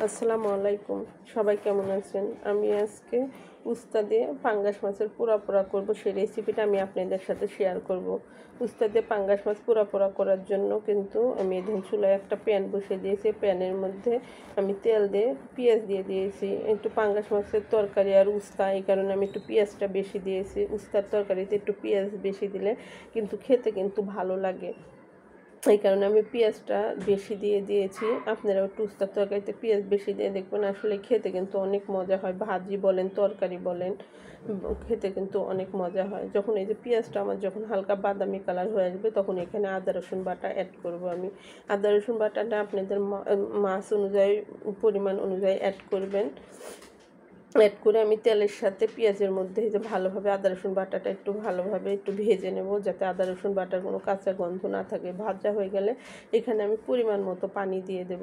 আসসালামু আলাইকুম। সবাই কেমন আছেন? আমি আজকে উস্তা দিয়ে পাঙ্গাস মাছের পোড়া পোড়া করব, সেই রেসিপিটা আমি আপনাদের সাথে শেয়ার করব। উস্তা দিয়ে পাঙ্গাস মাছ পোড়া পোড়া করার জন্য কিন্তু আমি এখানে চুলায় একটা প্যান বসিয়ে দিয়েছি। প্যানের মধ্যে আমি তেল দিয়ে পেঁয়াজ দিয়ে দিয়েছি। একটু পাঙ্গাস মাছের তরকারি আর উস্তা, এই কারণে আমি একটু পেঁয়াজটা বেশি দিয়েছি। উস্তার তরকারিতে একটু পেঁয়াজ বেশি দিলে কিন্তু খেতে কিন্তু ভালো লাগে, এই কারণে আমি পেঁয়াজটা বেশি দিয়ে দিয়েছি। আপনারাও একটু উস্তার তরকারিতে পেঁয়াজ বেশি দিয়ে দেখবেন, আসলে খেতে কিন্তু অনেক মজা হয়। ভাজি বলেন, তরকারি বলেন, খেতে কিন্তু অনেক মজা হয়। যখন এই যে পেঁয়াজটা আমার যখন হালকা বাদামি কালার হয়ে আসবে, তখন এখানে আদা রসুন বাটা অ্যাড করব আমি। আদা রসুন বাটাটা আপনাদের মাছ অনুযায়ী, পরিমাণ অনুযায়ী অ্যাড করবেন। অ্যাড করে আমি তেলের সাথে পেঁয়াজের মধ্যে যে ভালোভাবে আদা রসুন বাটাটা একটু ভালোভাবে একটু ভেজে নেব, যাতে আদা রসুন বাটার কোনো কাঁচা গন্ধ না থাকে। ভাজা হয়ে গেলে এখানে আমি পরিমাণ মতো পানি দিয়ে দেব।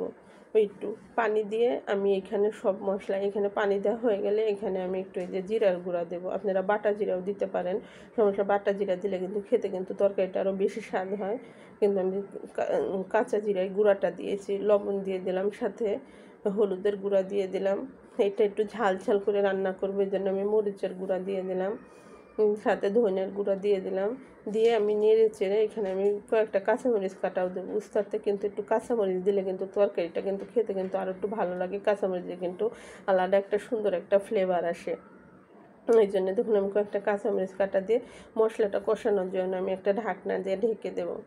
একটু পানি দিয়ে আমি এখানে সব মশলা, এখানে পানি দেওয়া হয়ে গেলে এখানে আমি একটু এই যে জিরার গুঁড়া দেবো। আপনারা বাটা জিরাও দিতে পারেন, সমস্যা। বাটা জিরা দিলে কিন্তু খেতে কিন্তু তরকারিটা আরও বেশি স্বাদ হয়, কিন্তু আমি কাঁচা জিরায় গুঁড়াটা দিয়েছি। লবণ দিয়ে দিলাম, সাথে হলুদের গুঁড়া দিয়ে দিলাম। এটা একটু ঝাল ঝাল করে রান্না করবো, এই জন্য আমি মরিচের গুঁড়া দিয়ে দিলাম, সাথে ধনিয়ার গুঁড়া দিয়ে দিলাম। দিয়ে আমি নেড়ে চেড়ে এখানে আমি কয়েকটা কাঁচামরিচ কাটাও দেবো। উস্তাতে কিন্তু একটু কাঁচামরিচ দিলে কিন্তু তরকারিটা কিন্তু খেতে কিন্তু আরও একটু ভালো লাগে। কাঁচামরিচে কিন্তু আলাদা একটা সুন্দর একটা ফ্লেভার আসে। এই জন্য দেখুন আমি কয়েকটা কাঁচামরিচ কাটা দিয়ে মশলাটা কষানোর জন্য আমি একটা ঢাকনা দিয়ে ঢেকে দেবো।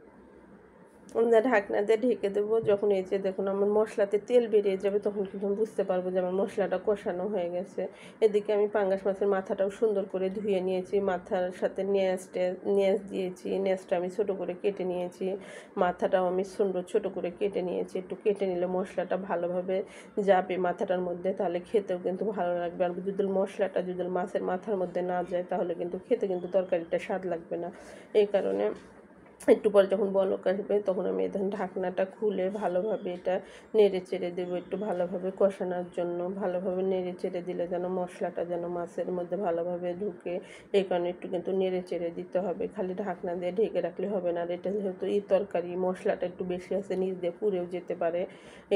ঢাকনা দিয়ে ঢেকে দেবো। যখন এই যে দেখুন আমার মশলাতে তেল বেরিয়ে যাবে, তখন কিন্তু আমি বুঝতে পারবো যে আমার মশলাটা কষানো হয়ে গেছে। এদিকে আমি পাঙ্গাস মাছের মাথাটাও সুন্দর করে ধুয়ে নিয়েছি। মাথার সাথে ন্যাস দিয়েছি। ন্যাসটা আমি ছোটো করে কেটে নিয়েছি। মাথাটাও আমি সুন্দর ছোটো করে কেটে নিয়েছি। একটু কেটে নিলে মশলাটা ভালোভাবে যাবে মাথাটার মধ্যে, তাহলে খেতেও কিন্তু ভালো লাগবে। আর যদি মশলাটা যদি মাছের মাথার মধ্যে না যায়, তাহলে কিন্তু খেতে কিন্তু তরকারিটা স্বাদ লাগবে না। এই কারণে একটু পরে যখন বলক আসবে, তখন আমি ধরুন ঢাকনাটা খুলে ভালোভাবে এটা নেড়ে চেড়ে দেবো, একটু ভালোভাবে কষানোর জন্য। ভালোভাবে নেড়ে চেড়ে দিলে যেন মশলাটা যেন মাছের মধ্যে ভালোভাবে ঢুকে, এই কারণে একটু কিন্তু নেড়ে চেড়ে দিতে হবে। খালি ঢাকনা দিয়ে ঢেকে রাখলে হবে না। আর এটা যেহেতু তরকারি, মশলাটা একটু বেশি আছে, নিচ দিয়ে পুড়েও যেতে পারে,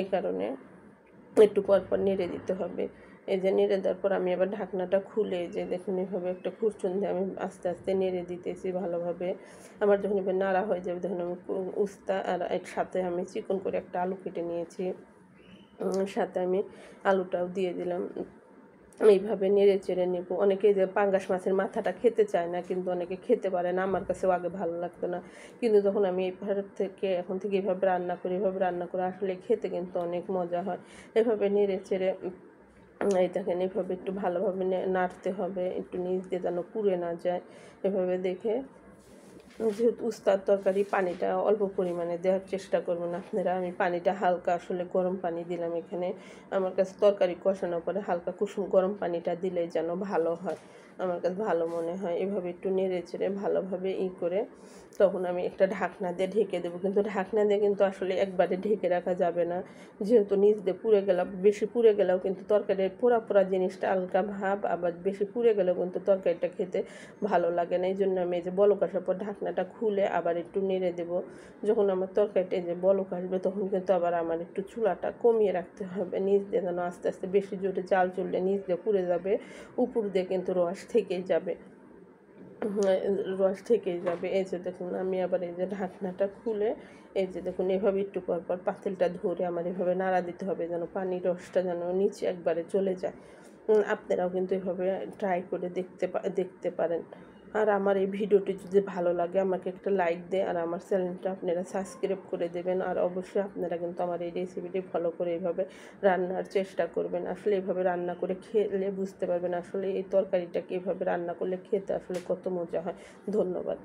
এই কারণে একটু পর পর নেড়ে দিতে হবে। এই যে নেড়ে দেওয়ার পর আমি আবার ঢাকনাটা খুলে, যে দেখুন এভাবে একটা খুরচুন দিয়ে আমি আস্তে আস্তে নেড়ে দিতেছি ভালোভাবে। আমার যখন এবার নাড়া হয়ে যাবে, তখন আমি উস্তা আর এর সাথে আমি চিকন করে একটা আলু কেটে নিয়েছি, সাথে আমি আলুটাও দিয়ে দিলাম। এইভাবে নেড়ে চেড়ে নেব। অনেকে যে পাঙ্গাস মাছের মাথাটা খেতে চায় না, কিন্তু অনেকে খেতে পারে না। আমার কাছেও আগে ভালো লাগতো না, কিন্তু যখন আমি এখন থেকে এভাবে রান্না করি, এভাবে রান্না করে আসলে খেতে কিন্তু অনেক মজা হয়। এভাবে নেড়ে চেড়ে এই দেখেন, এভাবে একটু ভালোভাবে নাড়তে হবে, একটু নিচ দিয়ে যেন পুড়ে না যায়। এভাবে দেখে, যেহেতু উস্তার তরকারি, পানিটা অল্প পরিমাণে দেওয়ার চেষ্টা করবেন আপনারা। আমি পানিটা হালকা আসলে গরম পানি দিলাম এখানে। আমার কাছে তরকারি কষানোর পরে হালকা কুসুম গরম পানিটা দিলে যেন ভালো হয়, আমার কাছে ভালো মনে হয়। এভাবে একটু নেড়ে চেড়ে ভালোভাবে করে তখন আমি একটা ঢাকনা দিয়ে ঢেকে দেবো। কিন্তু ঢাকনা দিয়ে কিন্তু আসলে একবারে ঢেকে রাখা যাবে না, যেহেতু নিচ দিয়ে পুড়ে গেলেও, বেশি পুড়ে গেলেও কিন্তু তরকারির পোড়া পোড়া জিনিসটা হালকা ভাব, আবার বেশি পুড়ে গেলেও কিন্তু তরকারিটা খেতে ভালো লাগে না। এই জন্য আমি এই যে বলক আসার পর ঢাকনাটা খুলে আবার একটু নেড়ে দেবো। যখন আমার তরকারিটা এই যে বলক আসবে, তখন কিন্তু আবার আমার একটু চুলাটা কমিয়ে রাখতে হবে। নিচ দিয়ে যেন আস্তে আস্তে, বেশি জোরে জাল চললে নিচ দিয়ে পুড়ে যাবে, উপর দিয়ে কিন্তু রস থেকেই যাবে, রস থেকেই যাবে। এই যে দেখুন আমি আবার এই যে ঢাকনাটা খুলে, এই যে দেখুন এভাবে একটু পর পর পাতিলটা ধরে আমার এভাবে নাড়া দিতে হবে, যেন পানির রসটা যেন নিচে একবারে চলে যায়। আপনারাও কিন্তু এভাবে ট্রাই করে দেখতে পারেন। আর আমার এই ভিডিওটি যদি ভালো লাগে, আমাকে একটা লাইক দেয়, আর আমার চ্যানেলটা আপনারা সাবস্ক্রাইব করে দেবেন। আর অবশ্যই আপনারা কিন্তু আমার এই রেসিপিটি ফলো করে এইভাবে রান্নার চেষ্টা করবেন। আসলে এইভাবে রান্না করে খেলে বুঝতে পারবেন আসলে এই তরকারিটাকে এইভাবে রান্না করলে খেতে আসলে কত মজা হয়। ধন্যবাদ।